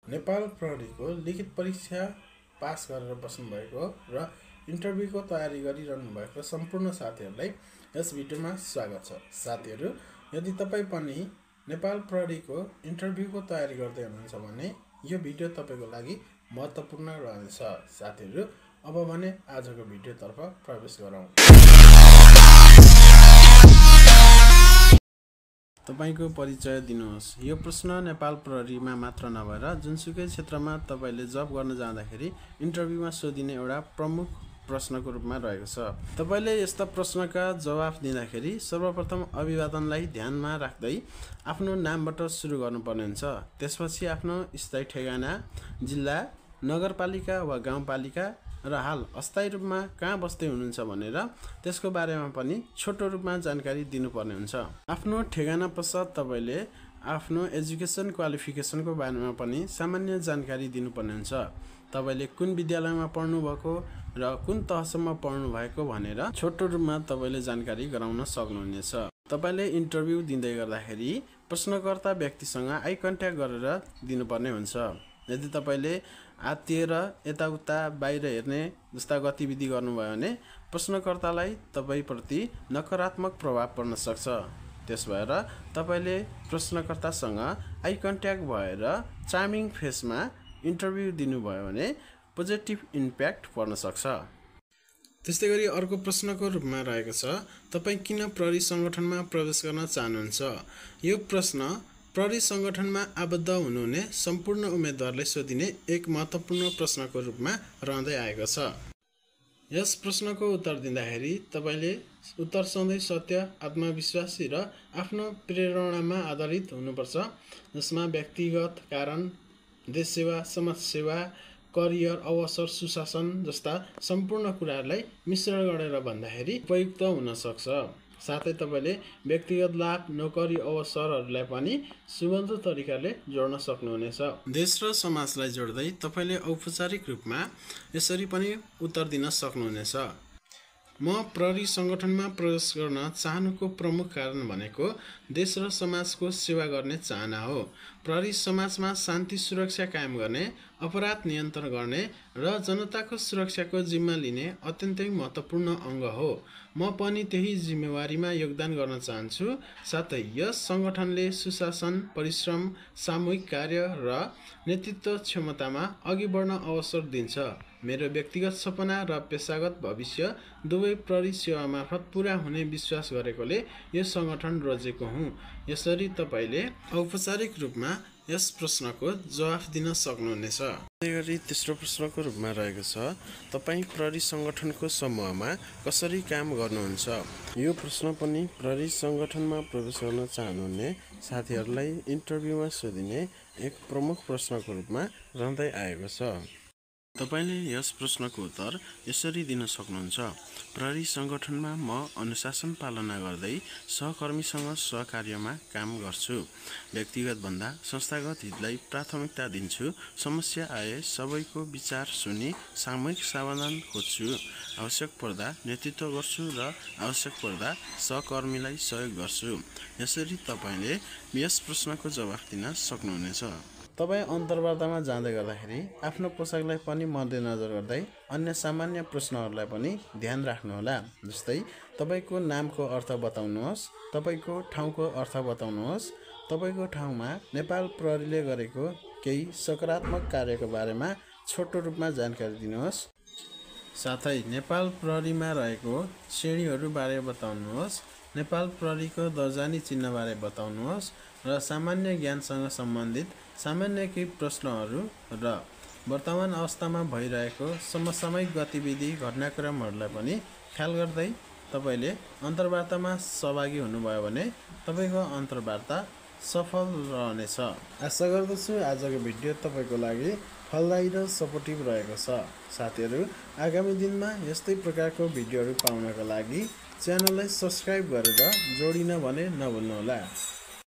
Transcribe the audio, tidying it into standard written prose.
नेपाल प्रहरीको लिखित परीक्षा पास गरेर बस्नुभएको र इन्टरभ्यूको तयारी गरिरहनु भएको सम्पूर्ण साथीहरूलाई यस भिडियोमा स्वागत छ। साथीहरू, यदि तपाईँ पनि नेपाल प्रहरीको इन्टरभ्यूको तयारी गर्दै हुनुहुन्छ भने यो भिडियो तपाईँको लागि महत्त्वपूर्ण रहनेछ। साथीहरू, अब भने आजको भिडियोतर्फ प्रवेश गरौँ। तपाईको परिचय दिनुहोस्। यो प्रश्न नेपाल प्रहरीमा मात्र नभएर जुनसुकै क्षेत्रमा तपाईले जब गर्न जाँदाखेरि इन्टरभ्यूमा सोधिने एउटा प्रमुख प्रश्नको रूपमा रहेको छ। तपाईले यस्ता प्रश्नका जवाफ दिँदाखेरि सर्वप्रथम अभिवादनलाई ध्यानमा राख्दै आफ्नो नामबाट सुरु गर्नुपर्ने हुन्छ। त्यसपछि आफ्नो स्थायी ठेगाना, जिल्ला, नगरपालिका वा गाउँपालिका र हाल अस्थायी रूपमा कहाँ बस्दै हुनुहुन्छ भनेर त्यसको बारेमा पनि छोटो रूपमा जानकारी दिनुपर्ने हुन्छ। आफ्नो ठेगाना पश्चात तपाईले आफ्नो एजुकेसन क्वालिफिकेसनको बारेमा पनि सामान्य जानकारी दिनुपर्ने हुन्छ। तपाईले कुन विद्यालयमा पढ्नु भएको र कुन तहसम्म पढ्नु भएको भनेर छोटो रूपमा तपाईले जानकारी गराउन सक्नुहुनेछ। तपाईले इन्टरभ्यू दिँदै गर्दाखेरि प्रश्नकर्ता व्यक्तिसँग आई कन्ट्याक्ट गरेर दिनुपर्ने हुन्छ। यदि तपाईले आत्तिएर यताउता बाहिर हेर्ने जस्ता गतिविधि गर्नुभयो भने प्रश्नकर्तालाई तपाईप्रति नकारात्मक प्रभाव पर्न सक्छ। त्यस भएर तपाईले प्रश्नकर्तासँग आई कन्ट्याक्ट भएर चार्मिङ फेसमा इन्टरभ्यू दिनुभयो भने पोजिटिभ इम्प्याक्ट पर्न सक्छ। त्यस्तै गरी अर्को प्रश्नको रूपमा रहेको छ, तपाईँ किन प्रहरी सङ्गठनमा प्रवेश गर्न चाहनुहुन्छ? यो प्रश्न प्रहरी सङ्गठनमा आबद्ध हुनुहुने सम्पूर्ण उम्मेदवारले सोधिने एक महत्त्वपूर्ण प्रश्नको रूपमा रहँदै आएको छ। यस प्रश्नको उत्तर दिँदाखेरि तपाईले उत्तर सधैँ सत्य, आत्मविश्वासी र आफ्नो प्रेरणामा आधारित हुनुपर्छ, जसमा व्यक्तिगत कारण, देश सेवा, समाज सेवा, करियर, अवसर, सुशासन जस्ता सम्पूर्ण कुराहरूलाई मिश्रण गरेर भन्दाखेरि उपयुक्त हुन सक्छ। साथै तपाईले व्यक्तिगत लाभ, नोकरी, अवसरहरूलाई पनि सुबन्ध तरिकाले जोड्न सक्नुहुनेछ। देश र समाजलाई जोड्दै तपाईले औपचारिक रूपमा यसरी पनि उत्तर दिन सक्नुहुनेछ। म प्रहरी सङ्गठनमा प्रवेश गर्न चाहनुको प्रमुख कारण भनेको देश र समाजको सेवा गर्ने चाहना हो। प्रहरी समाजमा शान्ति सुरक्षा कायम गर्ने, अपराध नियन्त्रण गर्ने र जनताको सुरक्षाको जिम्मा लिने अत्यन्तै महत्त्वपूर्ण अङ्ग हो। म पनि त्यही जिम्मेवारीमा योगदान गर्न चाहन्छु। साथै यस सङ्गठनले सुशासन, परिश्रम, सामूहिक कार्य र नेतृत्व क्षमतामा अघि बढ्न अवसर दिन्छ। मेरो व्यक्तिगत सपना र पेसागत भविष्य दुवै प्रहरी सेवा मार्फत पुरा हुने विश्वास गरेकोले यो सङ्गठन रोजेको हुँ। यसरी तपाईले औपचारिक रूपमा यस प्रश्नको जवाफ दिन सक्नुहुनेछ। त्यसै गरी तेस्रो प्रश्नको रूपमा रहेको छ, तपाईँ प्रहरी सङ्गठनको समूहमा कसरी काम गर्नुहुन्छ? यो प्रश्न पनि प्रहरी सङ्गठनमा प्रवेश गर्न चाहनुहुने साथीहरूलाई इन्टरभ्यूमा सोधिने एक प्रमुख प्रश्नको रूपमा रहँदै आएको छ। तपाईले यस प्रश्नको उत्तर यसरी दिन सक्नुहुन्छ। प्रहरी सङ्गठनमा म अनुशासन पालना गर्दै सहकर्मीसँग सहकार्यमा काम गर्छु। व्यक्तिगत भन्दा संस्थागत हितलाई प्राथमिकता दिन्छु। समस्या आए सबैको विचार सुनि सामूहिक समाधान खोज्छु। आवश्यक पर्दा नेतृत्व गर्छु र आवश्यक पर्दा सहकर्मीलाई सहयोग गर्छु। यसरी तपाईले यस प्रश्नको जवाफ दिन सक्नुहुनेछ। तपाईँ अन्तर्वार्तामा जाँदै गर्दाखेरि आफ्नो पोसाकलाई पनि मध्यनजर गर्दै अन्य सामान्य प्रश्नहरूलाई पनि ध्यान राख्नुहोला। जस्तै तपाईँको नामको अर्थ बताउनुहोस्, तपाईँको ठाउँको अर्थ बताउनुहोस्, तपाईँको ठाउँमा नेपाल प्रहरीले गरेको केही सकारात्मक कार्यको बारेमा छोटो रूपमा जानकारी दिनुहोस्। साथै नेपाल प्रहरीमा रहेको श्रेणीहरू बारे बताउनुहोस्, नेपाल प्रहरीको दर्जानी चिन्हबारे बताउनुहोस् र सामान्य ज्ञानसँग सम्बन्धित सामान्य केही प्रश्नहरू र वर्तमान अवस्थामा भइरहेको समसामयिक गतिविधि घटनाक्रमहरूलाई पनि ख्याल गर्दै तपाईले अन्तर्वार्तामा सहभागी हुनुभयो भने तपाईँको अन्तर्वार्ता सफल रहनेछ। आशा गर्दछु आजको भिडियो तपाईँको लागि फलदायी र सपोर्टिभ रहेको छ। साथीहरू, आगामी दिनमा यस्तै प्रकारको भिडियोहरू पाउनका लागि च्यानललाई सब्सक्राइब गरेर जोडिन भने नभुल्नुहोला।